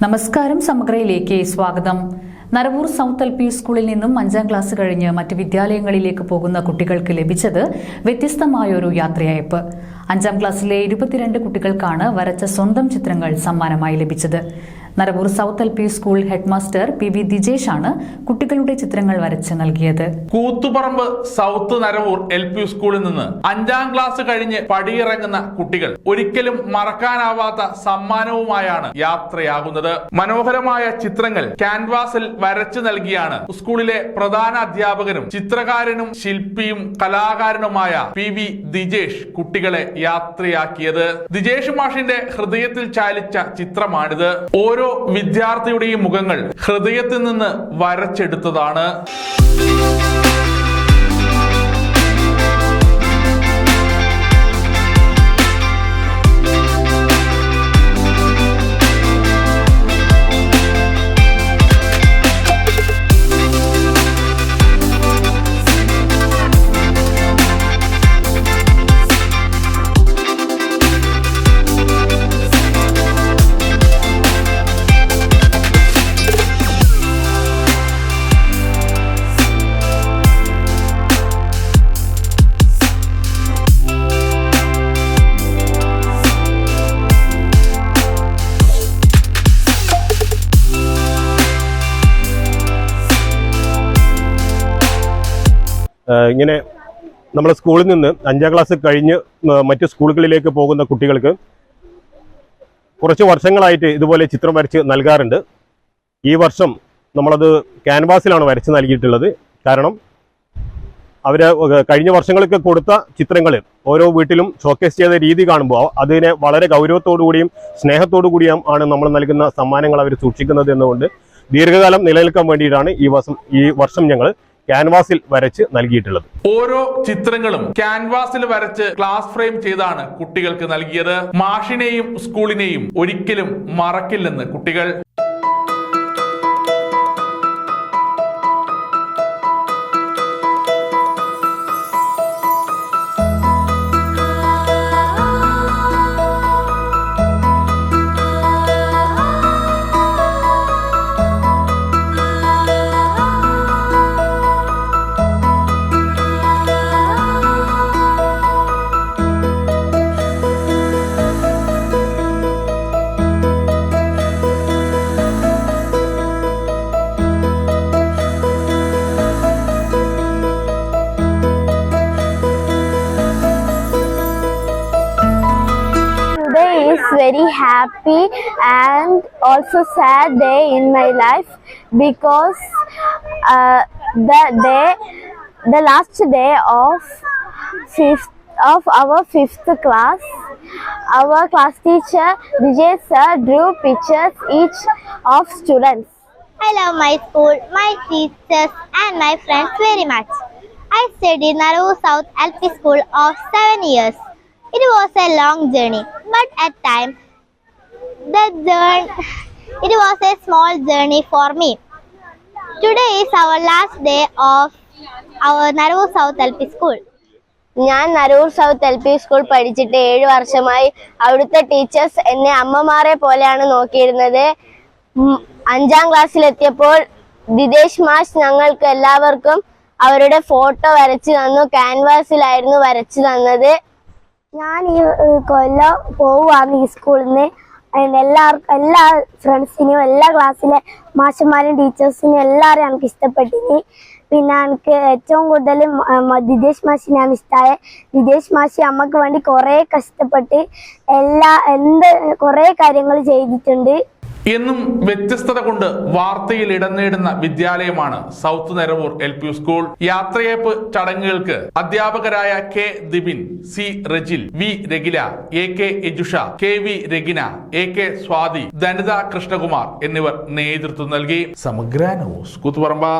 നമസ്കാരം, സമഗ്രയിലേക്ക് സ്വാഗതം. Naravoor south LP സ്കൂളിൽ നിന്നും 5ാം ക്ലാസ് കഴിഞ്ഞ് മറ്റ് വിദ്യാലയങ്ങളിലേക്ക് പോകുന്ന കുട്ടികൾക്ക് ലഭിച്ചത് വ്യത്യസ്തമായൊരു യാത്രയയപ്പ്. 5ാം ക്ലാസ്സിലെ 22 കുട്ടികൾക്കാണ് വരച്ച സ്വന്തം ചിത്രങ്ങൾ സമ്മാനമായി ലഭിച്ചത്. Naravoor south LP school headmaster PV Dijesh ആണ് കുട്ടികളുടെ ചിത്രങ്ങൾ വരച്ച് നൽകിയത്. കൂത്തുപറമ്പ് സൗത്ത് നരവൂർ LP സ്കൂളിൽ നിന്ന് 5ാം ക്ലാസ് കഴിഞ്ഞ് പടിയിറങ്ങുന്ന കുട്ടികൾ ഒരിക്കലും മറക്കാനാവാത്ത സമ്മാനവുമായാണ് യാത്രയാകുന്നത്. മനോഹരമായ ചിത്രങ്ങൾ ക്യാൻവാസിൽ വരച്ചു നൽകിയാണ് സ്കൂളിലെ പ്രധാന അധ്യാപകനും ചിത്രകാരനും ശില്പിയും കലാകാരനുമായ PV ദിജേഷ് കുട്ടികളെ യാത്രയാക്കിയത്. ദിജേഷ് മാഷിന്റെ ഹൃദയത്തിൽ ചാലിച്ച ചിത്രമാണിത്. ഓരോ വിദ്യാർത്ഥിയുടെയും മുഖങ്ങൾ ഹൃദയത്തിൽ നിന്ന് വരച്ചെടുത്തതാണ്. ഇങ്ങനെ നമ്മുടെ സ്കൂളിൽ നിന്ന് 5ാം ക്ലാസ് കഴിഞ്ഞ് മറ്റു സ്കൂളുകളിലേക്ക് പോകുന്ന കുട്ടികൾക്ക് കുറച്ച് വർഷങ്ങളായിട്ട് ഇതുപോലെ ചിത്രം വരച്ച് നൽകാറുണ്ട്. ഈ വർഷം നമ്മളത് ക്യാൻവാസിലാണ് വരച്ച് നൽകിയിട്ടുള്ളത്. കാരണം അവർ കഴിഞ്ഞ വർഷങ്ങളൊക്കെ കൊടുത്ത ചിത്രങ്ങൾ ഓരോ വീട്ടിലും ഷോക്കേസ് ചെയ്ത രീതി കാണുമ്പോൾ അതിനെ വളരെ ഗൗരവത്തോടു കൂടിയും സ്നേഹത്തോടു കൂടിയും ആണ് നമ്മൾ നൽകുന്ന സമ്മാനങ്ങൾ അവർ സൂക്ഷിക്കുന്നത് എന്നുകൊണ്ട് ദീർഘകാലം നിലനിൽക്കാൻ വേണ്ടിയിട്ടാണ് ഈ വർഷം ഞങ്ങൾ ക്യാൻവാസിൽ വരച്ച് നൽകിയിട്ടുള്ളത്. ഓരോ ചിത്രങ്ങളും ക്യാൻവാസിൽ വരച്ച് ക്ലാസ് ഫ്രെയിം ചെയ്താണ് കുട്ടികൾക്ക് നൽകിയത്. മാഷിനെയും സ്കൂളിനെയും ഒരിക്കലും മറക്കില്ലെന്ന് കുട്ടികൾ. Is very happy and also sad day in my life because the last day of our 5th class, our class teacher Vijay sir drew pictures each of students. I love my school, my teachers and my friends very much. I studied Naravu South LP School of 7 years. It was a long journey, but at times it was a small journey for me. Today is our last day of our Naravu South LP School. ഞാൻ നരൂർ south LP school പഠിച്ചിട്ട് 7 വർഷമായി. അവിടുത്തെ teachers എന്നെ അമ്മമാരെ പോലെയാണ് നോക്കിയിരുന്നത്. 5ാം ക്ലാസ്സിലെത്തിയപ്പോൾ ദിജേഷ് മാഷ് ഞങ്ങൾക്ക് എല്ലാവർക്കും അവരുടെ ഫോട്ടോ വരച്ചു തന്നു. ക്യാൻവാസിലായിരുന്നു വരച്ചു തന്നത്. ഞാൻ ഈ കൊല്ലം പോവുകയാണ് ഈ സ്കൂളിൽ നിന്ന്. എല്ലാ ഫ്രണ്ട്സിനെയും എല്ലാ ക്ലാസ്സിലെ മാഷന്മാരും ടീച്ചേഴ്സിനും എല്ലാവരും എനിക്ക് ഇഷ്ടപ്പെട്ടിനി. പിന്നെ എനിക്ക് ഏറ്റവും കൂടുതൽ ദിജേഷ് മാഷിനെയാണ് ഇഷ്ടമായത്. ദിജേഷ് മാഷി അമ്മക്ക് വേണ്ടി കുറേ കഷ്ടപ്പെട്ട് കുറേ കാര്യങ്ങൾ ചെയ്തിട്ടുണ്ട്. എന്നും വ്യത്യസ്തത കൊണ്ട് വാർത്തയിൽ ഇടം നേടുന്ന വിദ്യാലയമാണ് സൗത്ത് നരവൂർ LP സ്കൂൾ. യാത്രയയപ്പ് ചടങ്ങുകൾക്ക് അധ്യാപകരായ K Dibin, C Rijil, V Ragila, AK എജുഷ, KV Ragina, AK Swathi, Dhanitha Krishnakumar എന്നിവർ നേതൃത്വം നൽകി. സമഗ്ര ന്യൂസ്, കൂത്തുപറമ്പ.